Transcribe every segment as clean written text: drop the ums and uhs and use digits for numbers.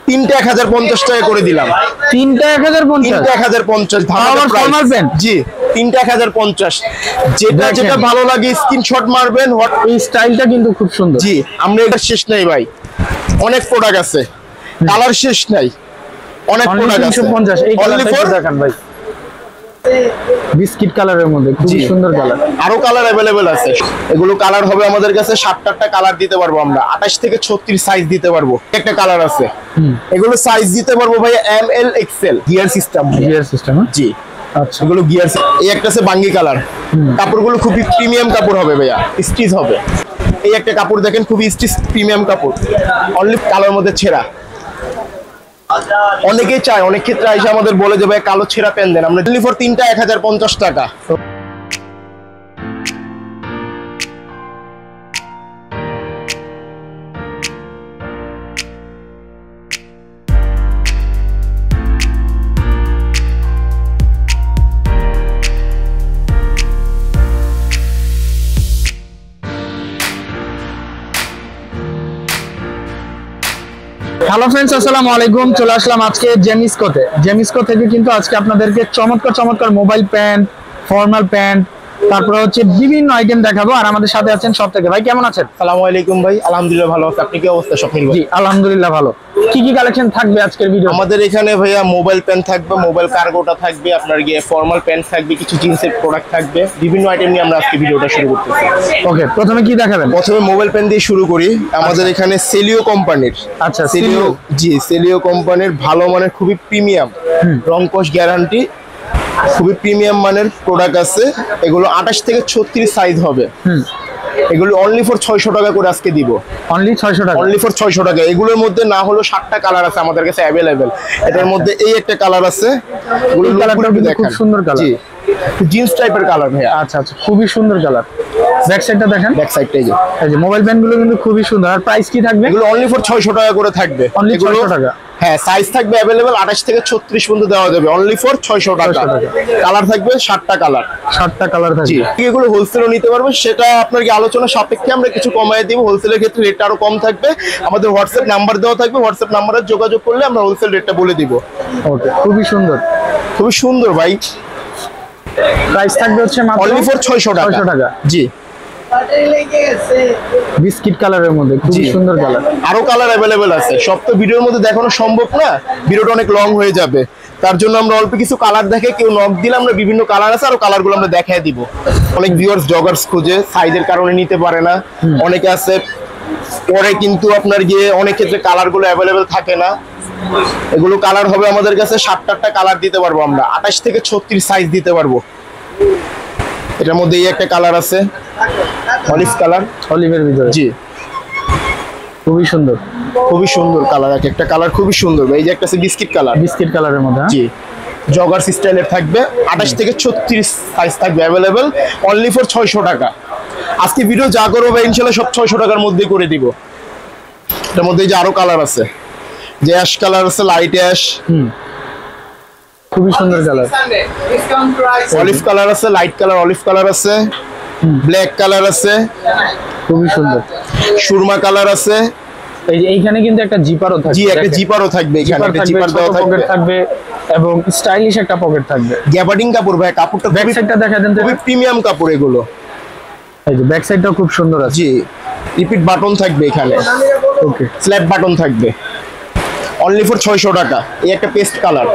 তিনটা 1050 টাকা করে দিলাম। তিনটা 1050, তিনটা 1050 আবার ফর্মাল প্যান্ট। জি, তিনটা 1050। যেটা যেটা ভালো লাগে স্ক্রিনশট মারবেন। এই স্টাইলটা কিন্তু খুব সুন্দর। জি, আমরা এটা শেষ নাই ভাই, অনেক প্রোডাক্ট আছে, কালার শেষ নাই, অনেক প্রোডাক্ট আছে। 350 এই কালারটা দেখান ভাই, বিস্কিট কালারের মধ্যে খুব সুন্দর কালার। আরো কালার अवेलेबल আছে। এগুলো কালার হবে আমাদের কাছে 7টা কালার দিতে পারবো আমরা, 28 থেকে 36 সাইজ দিতে পারবো। একটা কালার আছে, এগুলো সাইজ দিতে পারবো ভাই M L XL. Gear system, gear system. জি আচ্ছা, এগুলো গিয়ার। এই একটা আছে বাঙ্গি কালার, কাপড়গুলো খুবই প্রিমিয়াম কাপড় হবে ভাইয়া, স্টিচ হবে। এই একটা কাপড় দেখেন, খুবই স্টিচ প্রিমিয়াম কাপড়, অনলি কালোর মধ্যে ছেঁড়া। অনেকেই চায়, অনেক ক্ষেত্রে আইসা আমাদের বলে যে ভাই কালো ছেঁড়া পেন দেন, আমরা ডেলি ফর তিনটা 1050 টাকা। হ্যালো ফ্রেন্ডস, আসসালামু আলাইকুম। চলে আসলাম আজকে জেমিসকোতে। জেমিসকো থেকে কিন্তু আজকে আপনাদেরকে চমৎকার চমৎকার মোবাইল প্যান্ট, ফর্মাল প্যান্ট, তারপরে হচ্ছে বিভিন্ন আইটেম দেখাবো। আর আমাদের সাথে আছেন সব থেকে। ভাই কেমন আছেন? আসসালামু আলাইকুম ভাই, আলহামদুলিল্লাহ ভালো আছি। আপনি কি অবস্থা স্বপ্নিল ভাই? জি আলহামদুলিল্লাহ ভালো। কি কি কালেকশন থাকবে আজকের ভিডিও? আমাদের এখানে ভাইয়া মোবাইল প্যান্ট থাকবে, মোবাইল কার্গোটা থাকবে, আপনার গিয়ে ফর্মাল প্যান্ট থাকবে, কিছু জিন্সের প্রোডাক্ট থাকবে, বিভিন্ন আইটেম নিয়ে আমরা আজকে ভিডিওটা শুরু করতেছি। ওকে, প্রথমে কি দেখাবেন? প্রথমে মোবাইল প্যান্ট দিয়ে শুরু করি। আমাদের এখানে সেলিও কোম্পানির। আচ্ছা, সেলিও, জি সেলিও কোম্পানির ভালো মানের, খুবই প্রিমিয়াম, রং কস গ্যারান্টি, খুবই প্রিমিয়াম মানের প্রোডাক্ট আছে। এগুলো 28 থেকে 36 সাইজ হবে। এগুলো অনলি ফর 600 টাকা করে আজকে দিব। অনলি 600 টাকা? অনলি ফর 600 টাকা। এগুলোর মধ্যে না হলো 7টা কালার আছে আমাদের কাছে अवेलेबल। এটার মধ্যে এই একটা কালার আছে, এই কালারটা খুব সুন্দর কালার। জি, জিন্স টাইপের কালার ভাইয়া। আচ্ছা আচ্ছা, খুবই সুন্দর কালার। ব্যাক সাইডটা দেখেন। ব্যাক সাইডটা এই যে মোবাইল প্যান্ট গুলো কিন্তু খুবই সুন্দর। আর প্রাইস কি থাকবে? এগুলো অনলি ফর 600 টাকা করে থাকবে। অনলি 600 টাকা? হ্যাঁ, সাইজ থাকবে अवेलेबल 28 থেকে 36 পর্যন্ত দেওয়া যাবে, অনলি ফর 600 টাকা। কালার থাকবে 7টা কালার। 7টা কালার থাকবে। জি, এগুলো হোলসেলও নিতে পারবে, সেটা আপনার কি আলোচনা সাপেক্ষে আমরা কিছু কমায় দিব। হোলসেলের ক্ষেত্রে রেটটা আরো কম থাকবে। আমাদের হোয়াটসঅ্যাপ নাম্বার দেওয়া থাকবে, হোয়াটসঅ্যাপ নাম্বারে যোগাযোগ করলে আমরা হোলসেল রেটটা বলে দিব। ওকে, খুবই সুন্দর, খুবই সুন্দর ভাই। প্রাইস থাকবে হচ্ছে মাত্র অনলি ফর 600 টাকা। জি, বিস্কিট কালারের মধ্যে খুবই সুন্দর কালার। আরো কালার अवेलेबल আছে, সব তো ভিডিওর মধ্যে দেখানো সম্ভব না, ভিডিওটা অনেক লং হয়ে যাবে। তার জন্য আমরা অল্প কিছু কালার দেখে, কেউ নক দিলে আমরা বিভিন্ন কালার আছে, আরো কালারগুলো আমরা দেখায় দিব। অনেক ভিউয়ার্স জগার্স খোঁজে, সাইজের কারণে নিতে পারে না, অনেকে আছে পরে, কিন্তু আপনার গিয়ে অনেক ক্ষেত্রে কালারগুলো अवेलेबल থাকে না। এগুলো কালার হবে আমাদের কাছে 7টা কালার দিতে পারবো আমরা, 28 থেকে 36 সাইজ দিতে পারবো। এটার মধ্যে এই একটা কালার আছে, অলিভ কালার, অলিভের ভিতরে। জি, খুবই সুন্দর, খুবই সুন্দর কালার। একটা কালার খুবই সুন্দর। এই যে একটা আছে বিস্কিট কালার, বিস্কিট কালারের মধ্যে। জি, জগার্স স্টাইলের থাকবে, 28 থেকে 36 সাইজ থাকবে अवेलेबल, অনলি ফর 600 টাকা। আজকে ভিডিও যা করবো ইনশাআল্লাহ সব 600 টাকার মধ্যে করে দিব। এটার মধ্যে এই যে আরো কালার আছে, যে অ্যাশ কালার আছে, লাইট অ্যাশ, খুবই সুন্দর কালার। অলিভ কালার আছে, লাইট কালার অলিভ কালার আছে, ব্ল্যাক কালার আছে, খুবই সুন্দর, সুরমা কালার আছে। এই যে এইখানে কিন্তু একটা জিপারও থাকবে। জি, একটা জিপারও থাকবে, এখানে একটা জিপার দেওয়া থাকবে এবং স্টাইলিশ একটা পকেট থাকবে। গ্যাবার্ডিং কাপড় ভাই, কাপড়টা ব্যাক সাইডটা দেখা দেন, খুবই প্রিমিয়াম কাপড় এগুলো। এই যে ব্যাক সাইডটাও খুব সুন্দর আছে। জি, রিপিট বাটন থাকবে এখানে, ওকে, স্ল্যাপ বাটন থাকবে, অনলি ফর 600 টাকা। এই একটা পেস্ট কালার।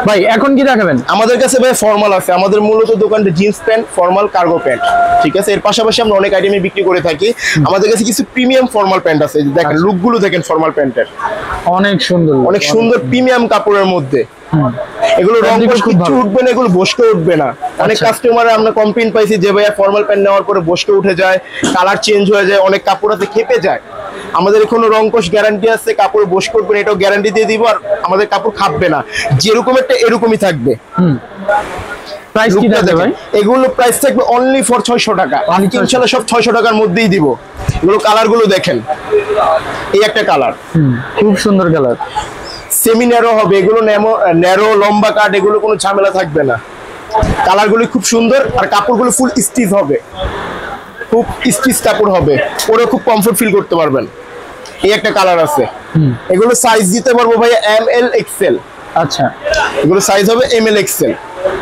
ভাই এখন কি দেখাবেন? আমাদের কাছে ভাই ফর্মাল আছে। আমাদের মূলত দোকানটা jeans pant, formal, cargo pant, ঠিক আছে। এর পাশাপাশি আমরা অনেক আইটেমে বিক্রি করে থাকি। আমাদের কাছে কিছু প্রিমিয়াম ফর্মাল প্যান্ট আছে, দেখেন লুকগুলো দেখেন ফর্মাল প্যান্টের, অনেক সুন্দর, অনেক সুন্দর প্রিমিয়াম কাপড়ের মধ্যে। এগুলো রং কিছু উঠবে না, এগুলো বসকে উঠবে না। অনেক কাস্টমার আমরা কমপ্লেইন পাইছি যে ভাইয়া ফর্মাল প্যান্ট নেওয়ার পরে বসকে উঠে যায়, কালার চেঞ্জ হয়ে যায়, অনেক কাপড় আছে খেপে যায়। আমাদের এখনো রং কোশ গ্যারান্টি আছে, কাপড় বস করবে না এটাও গ্যারান্টি দিয়ে দিব। আর আমাদের কাপড় খাপবে না, যেরকম একটা এরকমই থাকবে। প্রাইস কি থাকবে ভাই? এগুলো প্রাইস থাকবে অনলি ফর 600 টাকা। আমি ইনশাআল্লাহ সব 600 টাকার মধ্যেই দিব। এগুলো কালারগুলো দেখেন, এই একটা কালার, খুব সুন্দর কালার, সেমি ন্যারো হবে। এগুলো ন্যারো লম্বা কাট, এগুলো কোনো ঝামেলা থাকবে না। কালারগুলো খুব সুন্দর, আর কাপড়গুলো ফুল স্টিচ হবে, খুব স্টিচ কাপড় হবে, পরে খুব কমফোর্ট ফিল করতে পারবেন। এই একটা কালার আছে, এগুলো সাইজ দিতে পারবো ভাইয়া এম এল এক্সেল। আচ্ছা, এগুলো সাইজ হবে এম এল এক্সেল।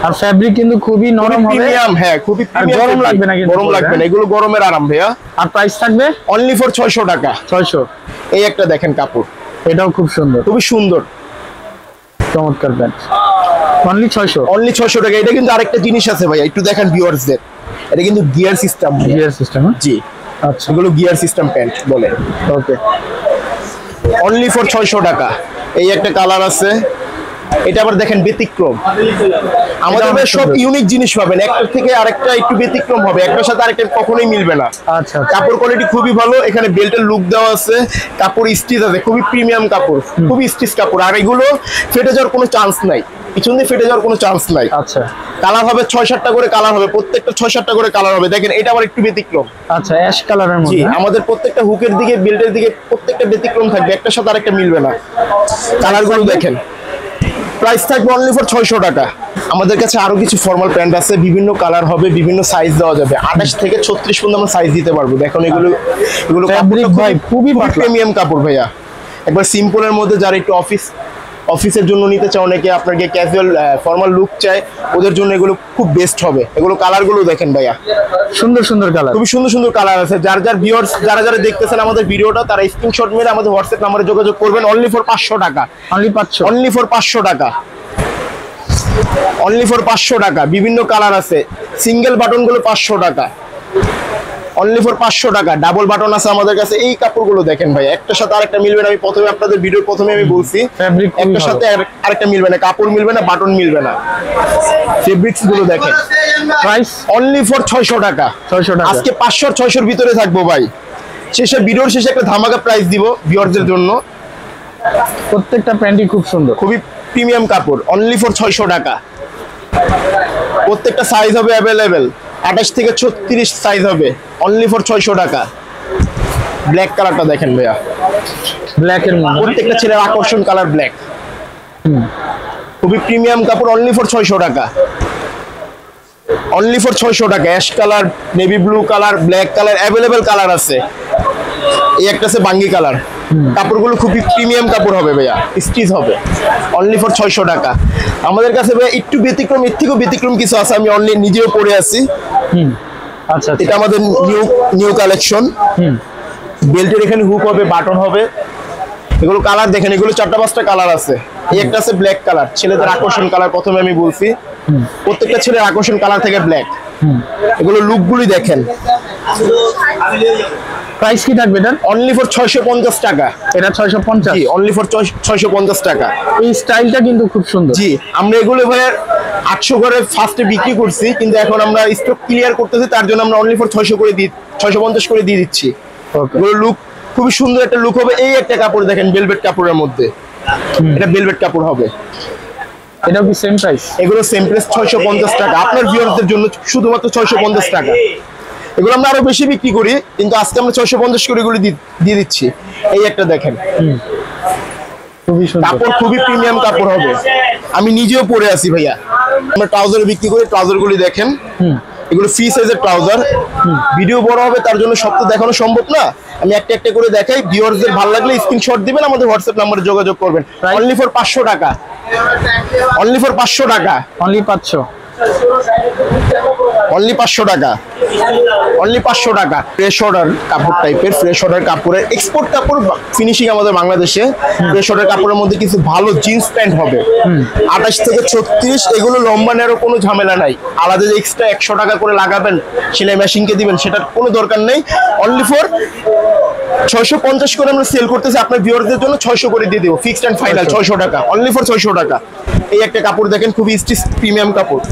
আর ফ্যাব্রিক কিন্তু খুবই নরম হবে, প্রিমিয়াম, হ্যাঁ খুবই প্রিমিয়াম, গরম লাগবে না, গরম লাগবে না, এগুলো গরমের আরাম ভাইয়া। আর প্রাইস থাকবে অনলি ফর 600 টাকা। 600। এই একটা দেখেন কাপড়, এটাও খুব সুন্দর, খুবই সুন্দর, চমৎকার প্যান্ট, অনলি 600। অনলি 600 টাকা। এটা কিন্তু আরেকটা জিনিস আছে ভাইয়া, একটু দেখেন ভিউয়ার্সদের, এটা কিন্তু গিয়ার সিস্টেম, গিয়ার সিস্টেম। জি আচ্ছা, এগুলো গিয়ার সিস্টেম প্যান্ট বলে। ওকে, অনলি ফর 600 টাকা। এই একটা কালার আছে, এটা আবার দেখেন ব্যতিক্রম, আমাদের অনেক সব সুন্দর। ইউনিক জিনিস পাবেন, একটার থেকে আরেকটা একটু ব্যতিক্রম হবে, একটার সাথে আরেকটা কখনোই মিলবে না। আচ্ছা, কাপড় কোয়ালিটি খুবই ভালো, এখানে বেল্টের লুক দেওয়া আছে, কাপড় স্টিচ আছে, খুবই প্রিমিয়াম কাপড়, খুবই স্টিচ কাপড়, আর এগুলো ফেটে যাওয়ার কোনো চান্স নাই, পিছন দিয়ে ফেটে যাওয়ার কোনো চান্স নাই। আচ্ছা, কালার হবে 6-7টা করে কালার হবে, প্রত্যেকটা 6-7টা করে কালার হবে। দেখেন এটা আবার একটু ব্যতিক্রম। আচ্ছা, অ্যাশ কালারের জি, মধ্যে। আমাদের প্রত্যেকটা হুকের দিকে বেল্টের দিকে প্রত্যেকটা ব্যতিক্রম থাকবে, একটার সাথে আরেকটা মিলবে না। কালারগুলো দেখেন, প্রাইস থাকবে অনলি ফর 600 টাকা। আমাদের কাছে আরো কিছু ফর্মাল প্যান্ট আছে, বিভিন্ন কালার হবে, বিভিন্ন সাইজ দেওয়া যাবে, 28 থেকে 36 পর্যন্ত আমরা সাইজ দিতে পারবো। দেখুন এগুলো ফ্যাব্রিক ভাই খুবই পাতলা, প্রিমিয়াম কাপড় ভাইয়া, একবার সিম্পলের মধ্যে যারা একটু অফিসের জন্য নিতে চায়, অনেকে আপনাকে ক্যাজুয়াল ফর্মাল লুক চায়, ওদের জন্য এগুলো খুব বেস্ট হবে। এগুলো কালারগুলো দেখেন ভাইয়া, সুন্দর সুন্দর কালার, খুবই সুন্দর সুন্দর কালার আছে। যার ভিউয়ার্স যারা দেখতেছেন আমাদের ভিডিওটা, তারা স্ক্রিনশট মেরে আমাদের হোয়াটসঅ্যাপ নম্বরে যোগাযোগ করবেন। অনলি ফর 500 টাকা। অনলি 500। অনলি ফর 500 টাকা। অনলি ফর 500 টাকা। বিভিন্ন কালার আছে, সিঙ্গেল বাটন গুলো 500 টাকা। অনলি ফর 500 টাকা। ডাবল বাটন আছে আমাদের কাছে। এই কাপড়গুলো দেখেন ভাই, একটার সাথে আরেকটা মিলবে না। আমি প্রথমে আপনাদের ভিডিওর প্রথমে আমি বলছি, ফ্যাব্রিক একটার সাথে আরেকটা মিলবে না, কাপড় মিলবে না, বাটন মিলবে না। ফেব্রিক্স গুলো দেখেন, প্রাইস অনলি ফর 600 টাকা। 600 টাকা। আজকে 500 আর 600 ভিতরে থাকবো ভাই। শেষে ভিডিওর শেষে একটা ধামাকা প্রাইস দিব ভিউয়ারদের জন্য। প্রত্যেকটা প্যান্টই খুব সুন্দর, খুবই প্রিমিয়াম কাপড়। অনলি ফর 600 টাকা। প্রত্যেকটা সাইজ হবে অ্যাভেলেবেল, 28 থেকে 36 সাইজ হবে। অনলি ফর 600 টাকা। ব্ল্যাক কালারটা দেখেন ভাইয়া, ব্ল্যাক এর মধ্যে প্রত্যেকটা ছেলের আকর্ষণ কালার ব্ল্যাক। খুবই প্রিমিয়াম কাপড়। অনলি ফর 600 টাকা। অনলি ফর 600 টাকা। Ash colour, navy blue colour, black colour, available colour আছে। এই একটা আছে বাঙ্গি কালার। কাপড়গুলো খুবই প্রিমিয়াম কাপড় হবে ভাইয়া, স্টিচ হবে। অনলি ফর 600 টাকা। আমাদের কাছে ভাইয়া একটু ব্যতিক্রম, এর থেকেও ব্যতিক্রম কিছু আছে, আমি অনলি নিজেও পরে আছি। আচ্ছা, এটা আমাদের নিউ কালেকশন। বেল্টের এখানে হুক হবে, বাটন হবে। এগুলো কালার দেখেন, এগুলো 4-5টা কালার আছে। এই একটা আছে ব্ল্যাক কালার, ছেলেদের আকর্ষণ কালার। প্রথমে আমি বলছি প্রত্যেকটা ছেলের আকর্ষণ কালার থেকে ব্ল্যাক। এগুলো লুকগুলি দেখেন। প্রাইস কি থাকবে এটার? অনলি ফর 650 টাকা। এটা 650। জি, অনলি ফর 650 টাকা। এই স্টাইলটা কিন্তু খুব সুন্দর। জি, আমরা এগুলো ভাইয়া 800 করে ফার্স্টে বিক্রি করছি, কিন্তু এখন আমরা স্টক ক্লিয়ার করতেছি, তার জন্য আমরা অনলি ফর 650 করে দিয়ে দিচ্ছি। ওকে, এগুলো লুক খুবই সুন্দর একটা লুক হবে। এই একটা কাপড় দেখেন, ভেলভেট কাপড়ের মধ্যে। এটা ভেলভেট কাপড় হবে। এটাও কি সেম প্রাইস? এগুলো সেম প্রাইস 650 টাকা। আপনার ভিউয়ারদের জন্য শুধুমাত্র 650 টাকা। এগুলো আমরা আরো বেশি বিক্রি করি, কিন্তু আজকে আমরা 650 করে এগুলো দিয়ে দিচ্ছি। এই একটা দেখেন, খুবই সুন্দর কাপড় খুবই প্রিমিয়াম কাপড় হবে। আমি নিজেও পরে আছি ভাইয়া। আমরা ট্রাউজার বিক্রি করি, ট্রাউজার গুলি দেখেন। এগুলো ফ্রি সাইজের ট্রাউজার। ভিডিও বড় হবে, তার জন্য সব তো দেখানো সম্ভব না, আমি একটা একটা করে দেখাই। ভিউয়ারদের ভালো লাগলে স্ক্রিনশট দিবেন, আমাদের হোয়াটসঅ্যাপ নম্বরে যোগাযোগ করবেন। অনলি ফর 500 টাকা। অনলি ফর 500 টাকা। অনলি 500। অনলি 500 টাকা। অনলি 500 টাকা। ফ্রেশ অর্ডার কাপড় টাইপের, ফ্রেশ অর্ডার কাপড়ের এক্সপোর্ট কাপড় ফিনিশিং আমাদের বাংলাদেশে। ফ্রেশ অর্ডার কাপড়ের মধ্যে কিছু ভালো জিন্স প্যান্ট হবে, 28 থেকে 36। এগুলো লম্বা নেওয়ারও কোনো ঝামেলা নাই। আলাদা যে এক্সট্রা 100 টাকা করে লাগাবেন, সেলাই মেশিনকে দিবেন, সেটার কোনো দরকার নেই। অনলি ফর 650 করে আমরা সেল করতেছি। আপনার ভিউয়ারদের জন্য 600 করে দিয়ে দেবো, ফিক্সড এন্ড ফাইনাল 600 টাকা। অনলি ফর 600 টাকা। এই একটা কাপড় দেখেন, খুবই স্টিচ প্রিমিয়াম কাপড়।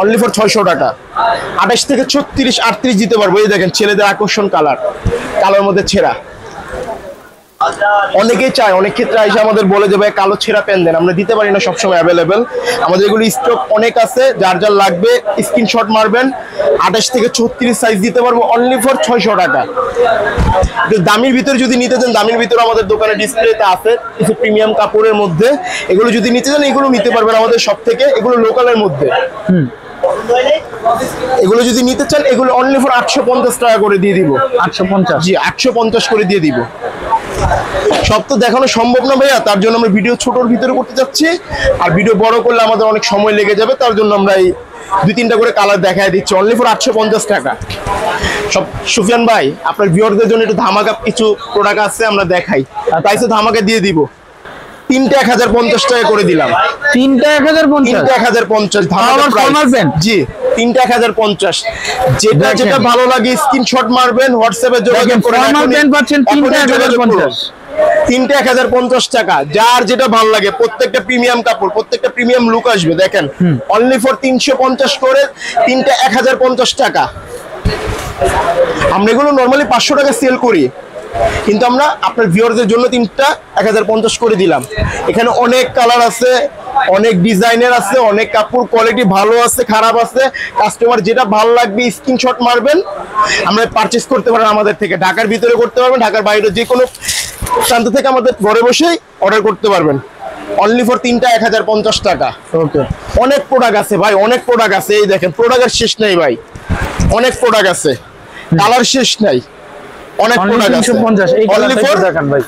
অনলি ফর 600 টাকা। 28 থেকে 36, 38 দিতে পারবো। এই দেখেন, ছেলেদের আকর্ষণ কালার, কালোর মধ্যে ছেঁড়া। অনেকেই চায়, অনেক ক্ষেত্রে আইসা আমাদের বলে যে ভাই কালো ছেঁড়া প্যান দেন, আমরা দিতে পারি না সবসময় অ্যাভেলেবেল। আমাদের এগুলো স্টক অনেক আছে, যার যার লাগবে স্ক্রিনশট মারবেন। 28 থেকে 36 সাইজ দিতে পারবো। অনলি ফর 600 টাকা। দামির ভিতরে যদি নিতে চান, দামির ভিতরে আমাদের দোকানে ডিসপ্লেতে আছে কিছু প্রিমিয়াম কাপড়ের মধ্যে। এগুলো যদি নিতে চান, এগুলো নিতে পারবেন আমাদের সব থেকে। এগুলো লোকালের মধ্যে। এগুলো যদি নিতে চান, এগুলো অনলি ফর 850 টাকা করে দিয়ে দিব। 850? জি, 850 করে দিয়ে দিব। সব তো দেখানো সম্ভব না ভাইয়া, তার জন্য আমরা ভিডিও ছোটর ভিতরে করতে যাচ্ছি, আর ভিডিও বড় করলে আমাদের অনেক সময় লেগে যাবে, তার জন্য আমরা এই 2-3টা করে কালার দেখায় দিচ্ছি অনলি ফর 850 টাকা। সব সুফিয়ান ভাই আপনার ভিউয়ারদের জন্য একটু ধামাকা কিছু প্রোডাক্ট আছে আমরা দেখাই, প্রাইসে ধামাকা দিয়ে দিব। 3টা 1050 টাকা করে দিলাম। 3টা 1050, 3টা 1050 ধামাকা ফর্মাল প্রাইস। প্যান্ট জি 3টা 1050, যেটা যেটা ভালো লাগে স্ক্রিনশট মারবেন, হোয়াটসঅ্যাপে যোগাযোগ করে ফর্মাল প্যান্ট পাচ্ছেন 3টা 1050, 3টা 1050 টাকা। যার যেটা ভালো লাগে, প্রত্যেকটা প্রিমিয়াম কাপড়, প্রত্যেকটা প্রিমিয়াম লুক আসবে। দেখেন অনলি ফর 350 করে 3টা 1050 টাকা। আমরা এগুলো নরমালি 500 টাকা সেল করি, কিন্তু আমরা আপনার ভিউয়ারদের জন্য 3টা 1050 করে দিলাম। এখানে অনেক কালার আছে, অনেক ডিজাইনের আছে, অনেক কাপড় কোয়ালিটি ভালো আছে, খারাপ আছে। কাস্টমার যেটা ভালো লাগবে স্ক্রিনশট মারবেন, আমরা পারচেজ করতে পারেন আমাদের থেকে। ঢাকার ভিতরে করতে পারবেন, ঢাকার বাইরে যে কোনো প্রান্ত থেকে আমাদের ঘরে বসেই অর্ডার করতে পারবেন। অনলি ফর 3টা 1050 টাকা। ওকে, অনেক প্রোডাক্ট আছে ভাই, অনেক প্রোডাক্ট আছে। এই দেখেন প্রোডাক্টের শেষ নাই ভাই, অনেক প্রোডাক্ট আছে, কালার শেষ নাই, অনেক প্রোডাক্ট আছে। 350 এই অনলি কালারটা ফর একটু দেখান ভাই,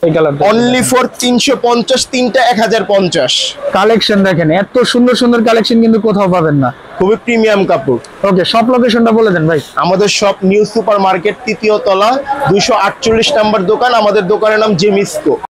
এই কালারটা অনলি ফর 350, 3টা 1050। কালেকশন দেখেন, এত সুন্দর সুন্দর কালেকশন কিন্তু কোথাও পাবেন না। খুবই প্রিমিয়াম কাপড়। ওকে, সব লোকেশনটা বলে দেন ভাই। আমাদের সব নিউ সুপার মার্কেট 3য় তলা 248 নাম্বার দোকান। আমাদের দোকানের নাম জেমিসকো।